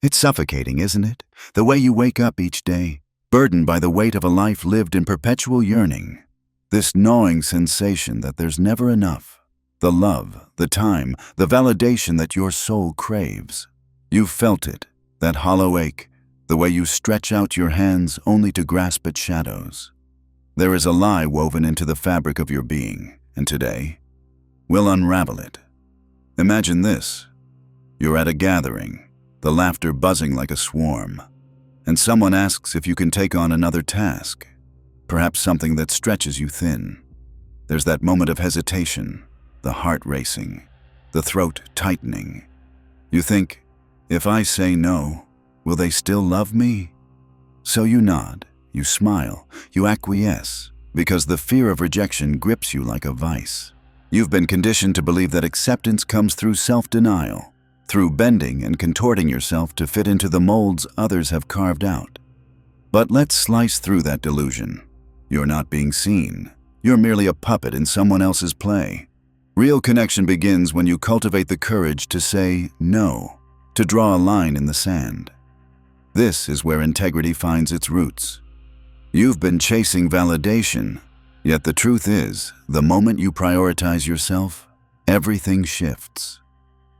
It's suffocating, isn't it? The way you wake up each day, burdened by the weight of a life lived in perpetual yearning. This gnawing sensation that there's never enough. The love, the time, the validation that your soul craves. You've felt it, that hollow ache, the way you stretch out your hands only to grasp at shadows. There is a lie woven into the fabric of your being, and today, we'll unravel it. Imagine this. You're at a gathering, the laughter buzzing like a swarm, and someone asks if you can take on another task, perhaps something that stretches you thin. There's that moment of hesitation, the heart racing, the throat tightening. You think, if I say no, will they still love me? So you nod, you smile, you acquiesce, because the fear of rejection grips you like a vice. You've been conditioned to believe that acceptance comes through self-denial, through bending and contorting yourself to fit into the molds others have carved out. But let's slice through that delusion. You're not being seen. You're merely a puppet in someone else's play. Real connection begins when you cultivate the courage to say no, to draw a line in the sand. This is where integrity finds its roots. You've been chasing validation, yet the truth is, the moment you prioritize yourself, everything shifts.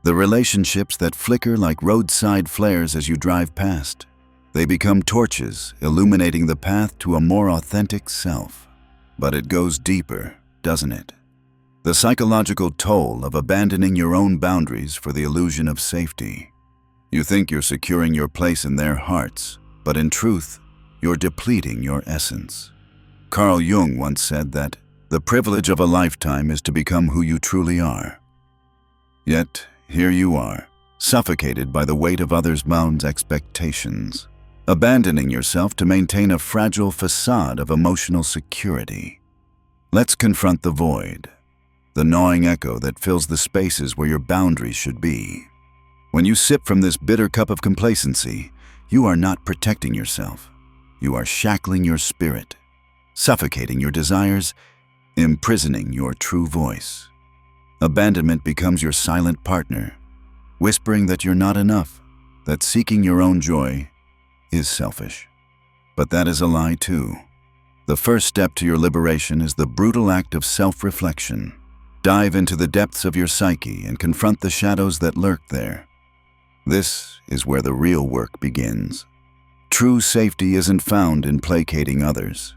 The relationships that flicker like roadside flares as you drive past, they become torches illuminating the path to a more authentic self. But it goes deeper, doesn't it? The psychological toll of abandoning your own boundaries for the illusion of safety. You think you're securing your place in their hearts, but in truth, you're depleting your essence. Carl Jung once said that the privilege of a lifetime is to become who you truly are. Yet, here you are, suffocated by the weight of others' bound expectations, abandoning yourself to maintain a fragile facade of emotional security. Let's confront the void, the gnawing echo that fills the spaces where your boundaries should be. When you sip from this bitter cup of complacency, you are not protecting yourself. You are shackling your spirit, suffocating your desires, imprisoning your true voice. Abandonment becomes your silent partner, whispering that you're not enough, that seeking your own joy is selfish. But that is a lie too. The first step to your liberation is the brutal act of self-reflection. Dive into the depths of your psyche and confront the shadows that lurk there. This is where the real work begins. True safety isn't found in placating others.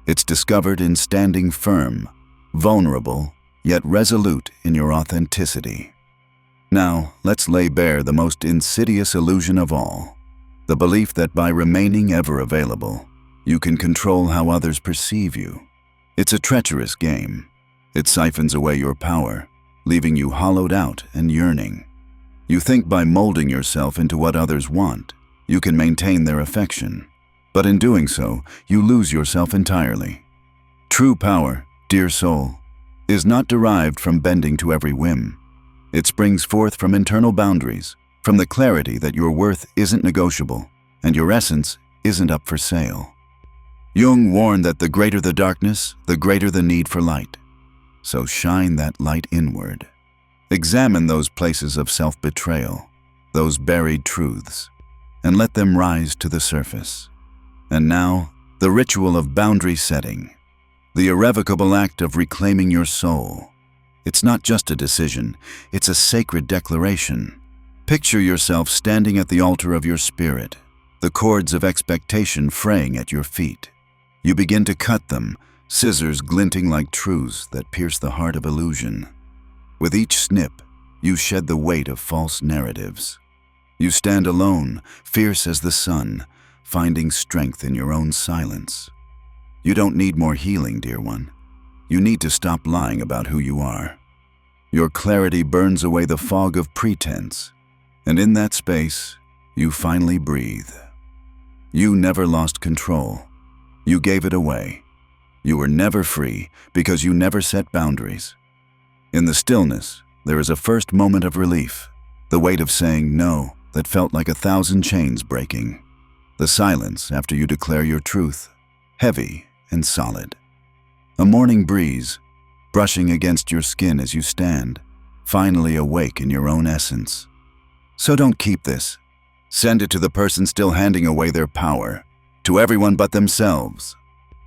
It's discovered in standing firm, vulnerable, yet resolute in your authenticity. Now, let's lay bare the most insidious illusion of all, the belief that by remaining ever available, you can control how others perceive you. It's a treacherous game. It siphons away your power, leaving you hollowed out and yearning. You think by molding yourself into what others want, you can maintain their affection. But in doing so, you lose yourself entirely. True power, dear soul, is not derived from bending to every whim. It springs forth from internal boundaries, from the clarity that your worth isn't negotiable and your essence isn't up for sale. Jung warned that the greater the darkness, the greater the need for light. So shine that light inward. Examine those places of self-betrayal, those buried truths, and let them rise to the surface. And now, the ritual of boundary setting, the irrevocable act of reclaiming your soul. It's not just a decision, it's a sacred declaration. Picture yourself standing at the altar of your spirit, the cords of expectation fraying at your feet. You begin to cut them, scissors glinting like truths that pierce the heart of illusion. With each snip, you shed the weight of false narratives. You stand alone, fierce as the sun, finding strength in your own silence. You don't need more healing, dear one. You need to stop lying about who you are. Your clarity burns away the fog of pretense, and in that space, you finally breathe. You never lost control. You gave it away. You were never free because you never set boundaries. In the stillness, there is a first moment of relief, the weight of saying no that felt like 1,000 chains breaking. The silence after you declare your truth, heavy and solid. A morning breeze, brushing against your skin as you stand, finally awake in your own essence. So don't keep this. Send it to the person still handing away their power, to everyone but themselves.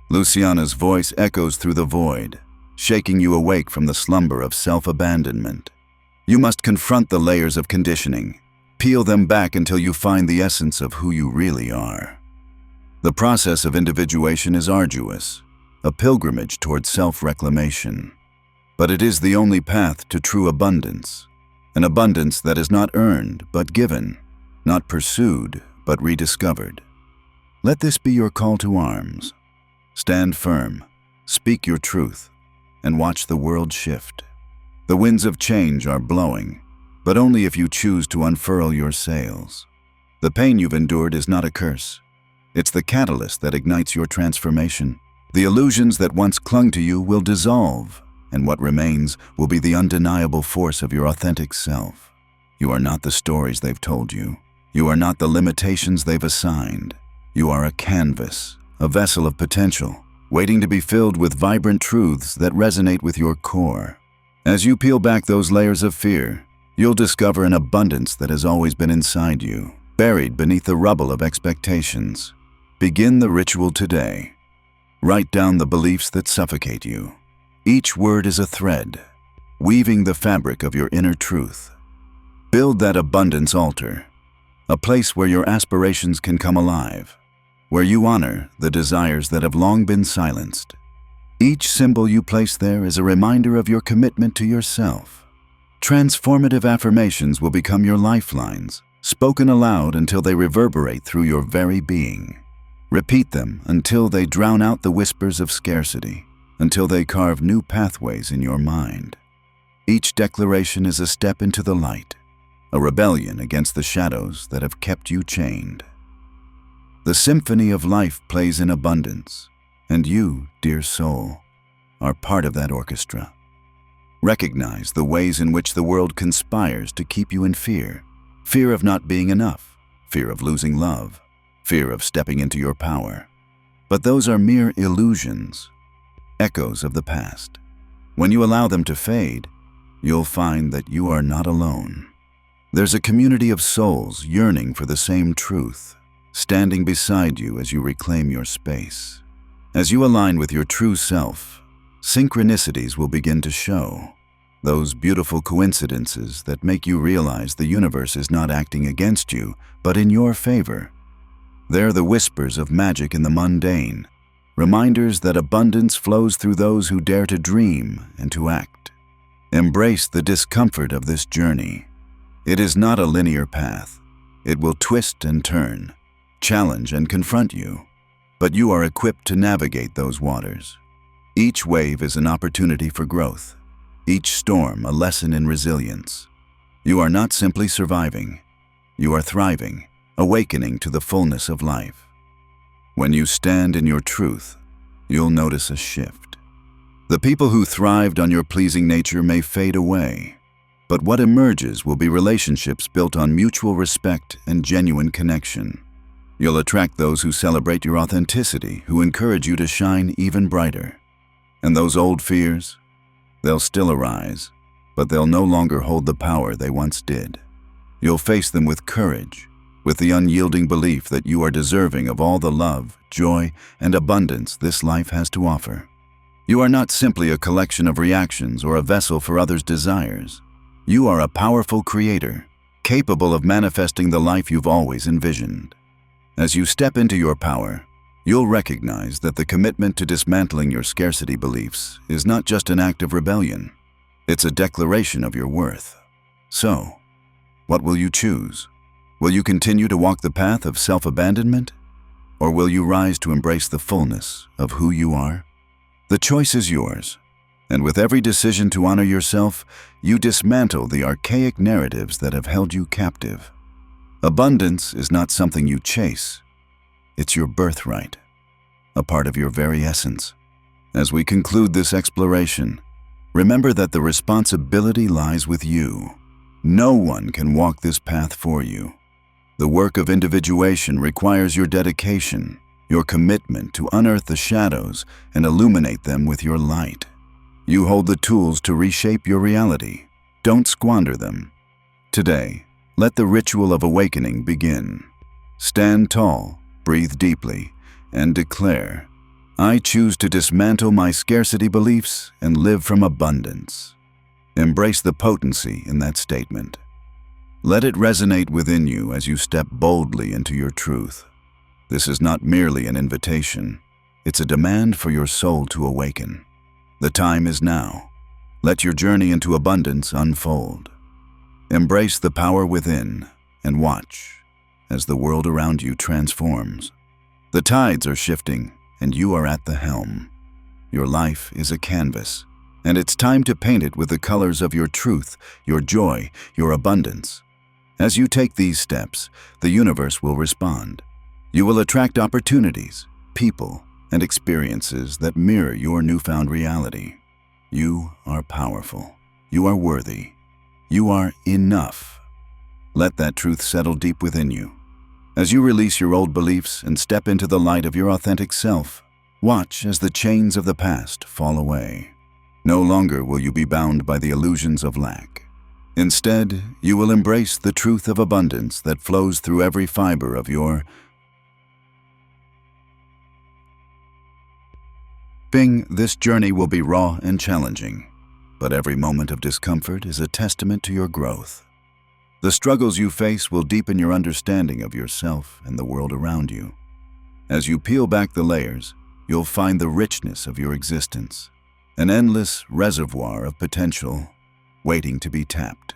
Luciana's voice echoes through the void, shaking you awake from the slumber of self-abandonment. You must confront the layers of conditioning, peel them back until you find the essence of who you really are. The process of individuation is arduous, a pilgrimage towards self-reclamation. But it is the only path to true abundance, an abundance that is not earned but given, not pursued but rediscovered. Let this be your call to arms. Stand firm, speak your truth, and watch the world shift. The winds of change are blowing, but only if you choose to unfurl your sails. The pain you've endured is not a curse. It's the catalyst that ignites your transformation. The illusions that once clung to you will dissolve, and what remains will be the undeniable force of your authentic self. You are not the stories they've told you. You are not the limitations they've assigned. You are a canvas, a vessel of potential, waiting to be filled with vibrant truths that resonate with your core. As you peel back those layers of fear, you'll discover an abundance that has always been inside you, buried beneath the rubble of expectations. Begin the ritual today. Write down the beliefs that suffocate you. Each word is a thread, weaving the fabric of your inner truth. Build that abundance altar, a place where your aspirations can come alive, where you honor the desires that have long been silenced. Each symbol you place there is a reminder of your commitment to yourself. Transformative affirmations will become your lifelines, spoken aloud until they reverberate through your very being. Repeat them until they drown out the whispers of scarcity, until they carve new pathways in your mind. Each declaration is a step into the light, a rebellion against the shadows that have kept you chained. The symphony of life plays in abundance, and you, dear soul, are part of that orchestra. Recognize the ways in which the world conspires to keep you in fear. Fear of not being enough, fear of losing love, fear of stepping into your power. But those are mere illusions, echoes of the past. When you allow them to fade, you'll find that you are not alone. There's a community of souls yearning for the same truth, standing beside you as you reclaim your space. As you align with your true self, synchronicities will begin to show. Those beautiful coincidences that make you realize the universe is not acting against you, but in your favor. They're the whispers of magic in the mundane, reminders that abundance flows through those who dare to dream and to act. Embrace the discomfort of this journey. It is not a linear path. It will twist and turn, challenge and confront you, but you are equipped to navigate those waters. Each wave is an opportunity for growth, each storm a lesson in resilience. You are not simply surviving, you are thriving, awakening to the fullness of life. When you stand in your truth, you'll notice a shift. The people who thrived on your pleasing nature may fade away, but what emerges will be relationships built on mutual respect and genuine connection. You'll attract those who celebrate your authenticity, who encourage you to shine even brighter. And those old fears, they'll still arise, but they'll no longer hold the power they once did. You'll face them with courage, with the unyielding belief that you are deserving of all the love, joy, and abundance this life has to offer. You are not simply a collection of reactions or a vessel for others' desires. You are a powerful creator, capable of manifesting the life you've always envisioned. As you step into your power, you'll recognize that the commitment to dismantling your scarcity beliefs is not just an act of rebellion. It's a declaration of your worth. So, what will you choose? Will you continue to walk the path of self-abandonment? Or will you rise to embrace the fullness of who you are? The choice is yours, and with every decision to honor yourself, you dismantle the archaic narratives that have held you captive. Abundance is not something you chase. It's your birthright, a part of your very essence. As we conclude this exploration, remember that the responsibility lies with you. No one can walk this path for you. The work of individuation requires your dedication, your commitment to unearth the shadows and illuminate them with your light. You hold the tools to reshape your reality. Don't squander them. Today, Let the ritual of awakening begin. Stand tall, breathe deeply, and declare, I choose to dismantle my scarcity beliefs and live from abundance. Embrace the potency in that statement. Let it resonate within you as you step boldly into your truth. This is not merely an invitation. It's a demand for your soul to awaken. The time is now. Let your journey into abundance unfold. Embrace the power within and watch as the world around you transforms. The tides are shifting and you are at the helm. Your life is a canvas, and it's time to paint it with the colors of your truth, your joy, your abundance. As you take these steps, the universe will respond. You will attract opportunities, people, and experiences that mirror your newfound reality. You are powerful. You are worthy. You are enough. Let that truth settle deep within you. As you release your old beliefs and step into the light of your authentic self, watch as the chains of the past fall away. No longer will you be bound by the illusions of lack. Instead, you will embrace the truth of abundance that flows through every fiber of your being. This journey will be raw and challenging, but every moment of discomfort is a testament to your growth. The struggles you face will deepen your understanding of yourself and the world around you. As you peel back the layers, you'll find the richness of your existence, an endless reservoir of potential waiting to be tapped.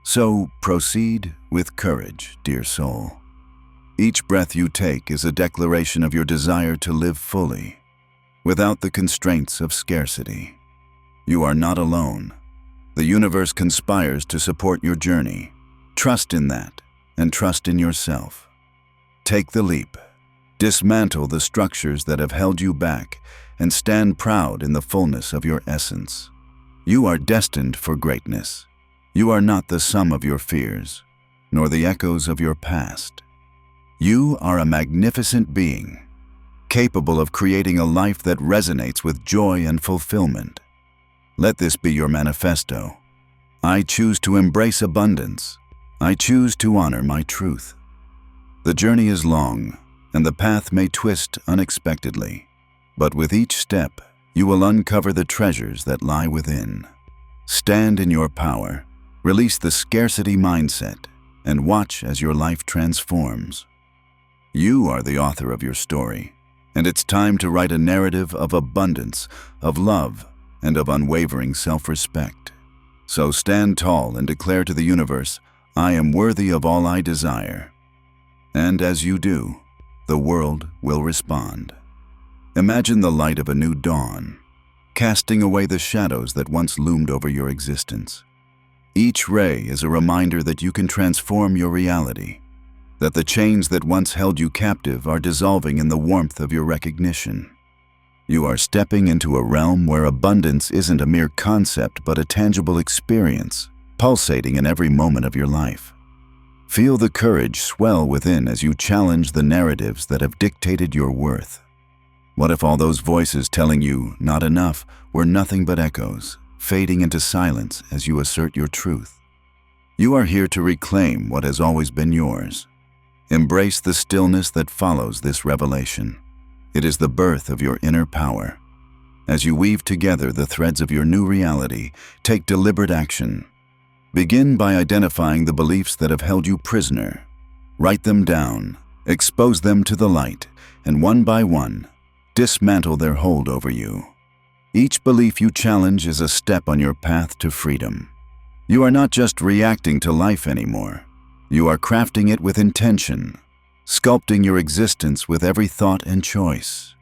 So proceed with courage, dear soul. Each breath you take is a declaration of your desire to live fully, without the constraints of scarcity. You are not alone. The universe conspires to support your journey. Trust in that, and trust in yourself. Take the leap. Dismantle the structures that have held you back, and stand proud in the fullness of your essence. You are destined for greatness. You are not the sum of your fears, nor the echoes of your past. You are a magnificent being, capable of creating a life that resonates with joy and fulfillment. Let this be your manifesto. I choose to embrace abundance. I choose to honor my truth. The journey is long, and the path may twist unexpectedly, but with each step, you will uncover the treasures that lie within. Stand in your power, release the scarcity mindset, and watch as your life transforms. You are the author of your story, and it's time to write a narrative of abundance, of love, and of unwavering self-respect. So stand tall and declare to the universe, I am worthy of all I desire. And as you do, the world will respond. Imagine the light of a new dawn, casting away the shadows that once loomed over your existence. Each ray is a reminder that you can transform your reality, that the chains that once held you captive are dissolving in the warmth of your recognition. You are stepping into a realm where abundance isn't a mere concept but a tangible experience, pulsating in every moment of your life. Feel the courage swell within as you challenge the narratives that have dictated your worth. What if all those voices telling you not enough were nothing but echoes, fading into silence as you assert your truth? You are here to reclaim what has always been yours. Embrace the stillness that follows this revelation. It is the birth of your inner power. As you weave together the threads of your new reality, take deliberate action. Begin by identifying the beliefs that have held you prisoner. Write them down, expose them to the light, and one by one, dismantle their hold over you. Each belief you challenge is a step on your path to freedom. You are not just reacting to life anymore. You are crafting it with intention, sculpting your existence with every thought and choice.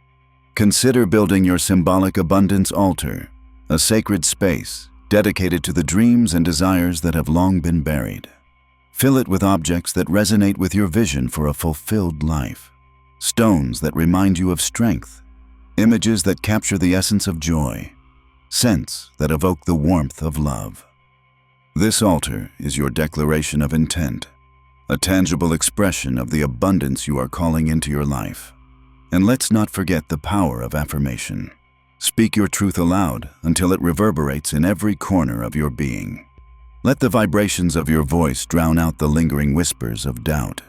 Consider building your symbolic abundance altar, a sacred space dedicated to the dreams and desires that have long been buried. Fill it with objects that resonate with your vision for a fulfilled life. Stones that remind you of strength, images that capture the essence of joy, scents that evoke the warmth of love. This altar is your declaration of intent, a tangible expression of the abundance you are calling into your life. And let's not forget the power of affirmation. Speak your truth aloud until it reverberates in every corner of your being. Let the vibrations of your voice drown out the lingering whispers of doubt.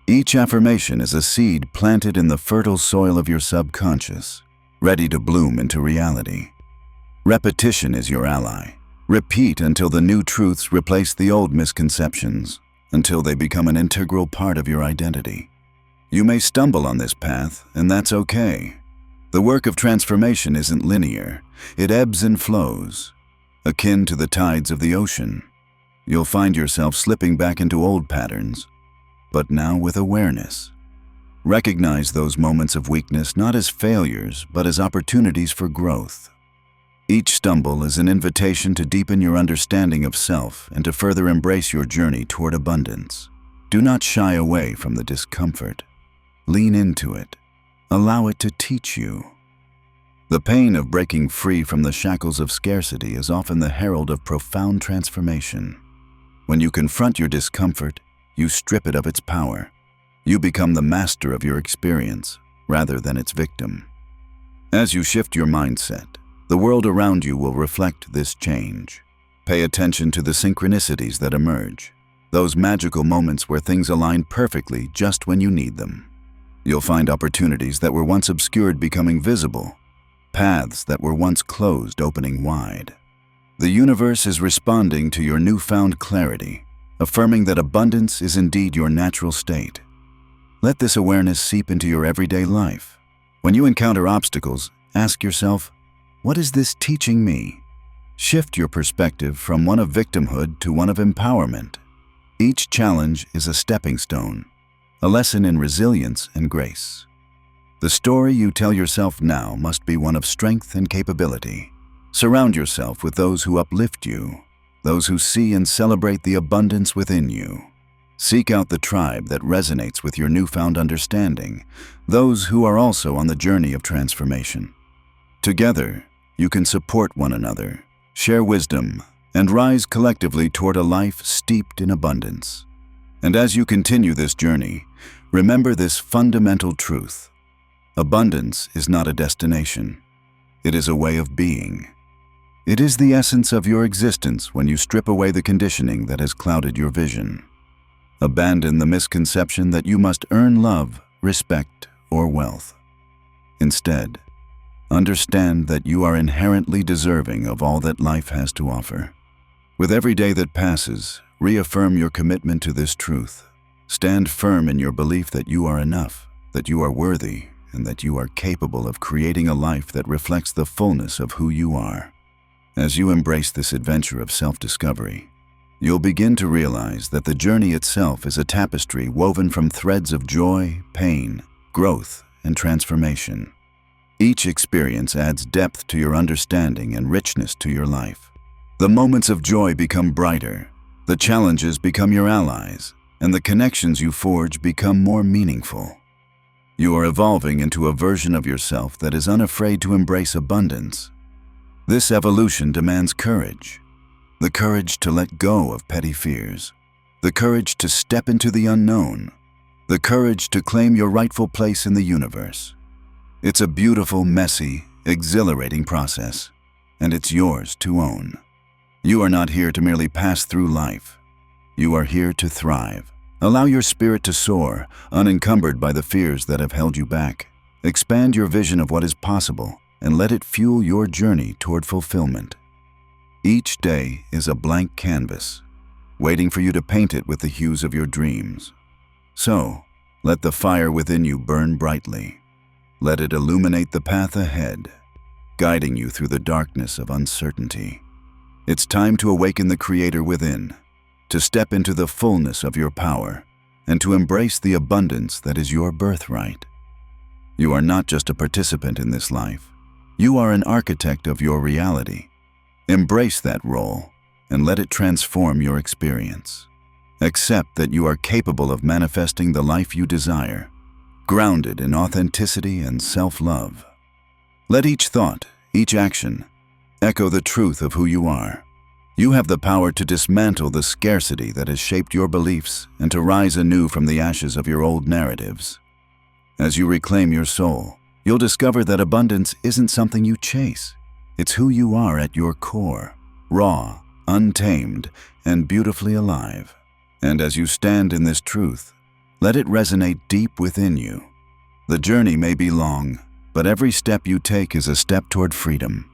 Each affirmation is a seed planted in the fertile soil of your subconscious, ready to bloom into reality. Repetition is your ally. Repeat until the new truths replace the old misconceptions, until they become an integral part of your identity. You may stumble on this path, and that's okay. The work of transformation isn't linear. It ebbs and flows, akin to the tides of the ocean. You'll find yourself slipping back into old patterns, but now with awareness. Recognize those moments of weakness not as failures, but as opportunities for growth. Each stumble is an invitation to deepen your understanding of self and to further embrace your journey toward abundance. Do not shy away from the discomfort. Lean into it. Allow it to teach you. The pain of breaking free from the shackles of scarcity is often the herald of profound transformation. When you confront your discomfort, you strip it of its power. You become the master of your experience, rather than its victim. As you shift your mindset, the world around you will reflect this change. Pay attention to the synchronicities that emerge, those magical moments where things align perfectly just when you need them. You'll find opportunities that were once obscured becoming visible, paths that were once closed opening wide. The universe is responding to your newfound clarity, affirming that abundance is indeed your natural state. Let this awareness seep into your everyday life. When you encounter obstacles, ask yourself, what is this teaching me? Shift your perspective from one of victimhood to one of empowerment. Each challenge is a stepping stone, a lesson in resilience and grace. The story you tell yourself now must be one of strength and capability. Surround yourself with those who uplift you, those who see and celebrate the abundance within you. Seek out the tribe that resonates with your newfound understanding, those who are also on the journey of transformation. Together, you can support one another, share wisdom, and rise collectively toward a life steeped in abundance. And as you continue this journey, remember this fundamental truth. Abundance is not a destination. It is a way of being. It is the essence of your existence when you strip away the conditioning that has clouded your vision. Abandon the misconception that you must earn love, respect, or wealth. Instead, understand that you are inherently deserving of all that life has to offer. With every day that passes, reaffirm your commitment to this truth. Stand firm in your belief that you are enough, that you are worthy, and that you are capable of creating a life that reflects the fullness of who you are. As you embrace this adventure of self-discovery, you'll begin to realize that the journey itself is a tapestry woven from threads of joy, pain, growth, and transformation. Each experience adds depth to your understanding and richness to your life. The moments of joy become brighter, the challenges become your allies, and the connections you forge become more meaningful. You are evolving into a version of yourself that is unafraid to embrace abundance. This evolution demands courage. The courage to let go of petty fears. The courage to step into the unknown. The courage to claim your rightful place in the universe. It's a beautiful, messy, exhilarating process, and it's yours to own. You are not here to merely pass through life. You are here to thrive. Allow your spirit to soar, unencumbered by the fears that have held you back. Expand your vision of what is possible, and let it fuel your journey toward fulfillment. Each day is a blank canvas, waiting for you to paint it with the hues of your dreams. So, let the fire within you burn brightly. Let it illuminate the path ahead, guiding you through the darkness of uncertainty. It's time to awaken the Creator within, to step into the fullness of your power, and to embrace the abundance that is your birthright. You are not just a participant in this life. You are an architect of your reality. Embrace that role and let it transform your experience. Accept that you are capable of manifesting the life you desire, grounded in authenticity and self-love. Let each thought, each action, echo the truth of who you are. You have the power to dismantle the scarcity that has shaped your beliefs and to rise anew from the ashes of your old narratives. As you reclaim your soul, you'll discover that abundance isn't something you chase. It's who you are at your core, raw, untamed, and beautifully alive. And as you stand in this truth, let it resonate deep within you. The journey may be long, but every step you take is a step toward freedom.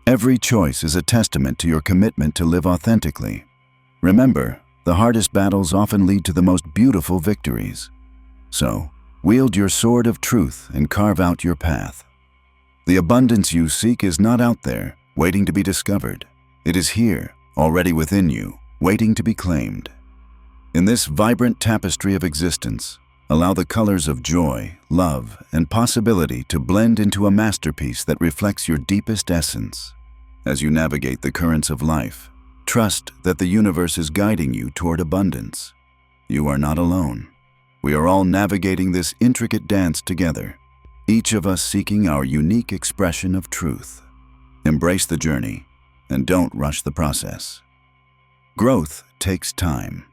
Every choice is a testament to your commitment to live authentically. Remember, the hardest battles often lead to the most beautiful victories. So, wield your sword of truth and carve out your path. The abundance you seek is not out there, waiting to be discovered. It is here, already within you, waiting to be claimed. In this vibrant tapestry of existence, allow the colors of joy, love, and possibility to blend into a masterpiece that reflects your deepest essence. As you navigate the currents of life, trust that the universe is guiding you toward abundance. You are not alone. We are all navigating this intricate dance together, each of us seeking our unique expression of truth. Embrace the journey, and don't rush the process. Growth takes time.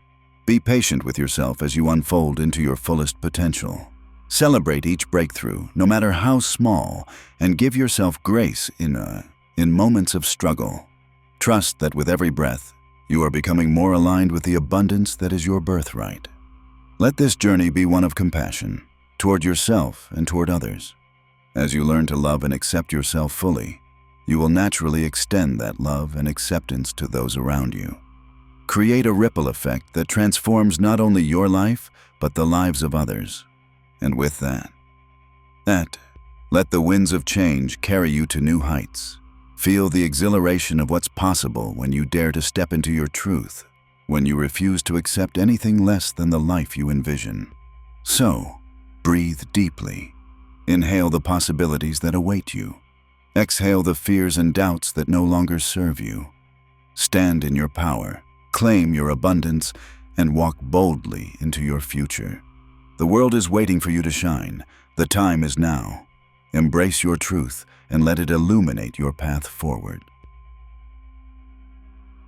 Be patient with yourself as you unfold into your fullest potential. Celebrate each breakthrough, no matter how small, and give yourself grace in moments of struggle. Trust that with every breath, you are becoming more aligned with the abundance that is your birthright. Let this journey be one of compassion, toward yourself and toward others. As you learn to love and accept yourself fully, you will naturally extend that love and acceptance to those around you. Create a ripple effect that transforms not only your life, but the lives of others. And with that, let the winds of change carry you to new heights. Feel the exhilaration of what's possible when you dare to step into your truth, when you refuse to accept anything less than the life you envision. So, breathe deeply. Inhale the possibilities that await you. Exhale the fears and doubts that no longer serve you. Stand in your power, claim your abundance, and walk boldly into your future. The world is waiting for you to shine. The time is now. Embrace your truth and let it illuminate your path forward.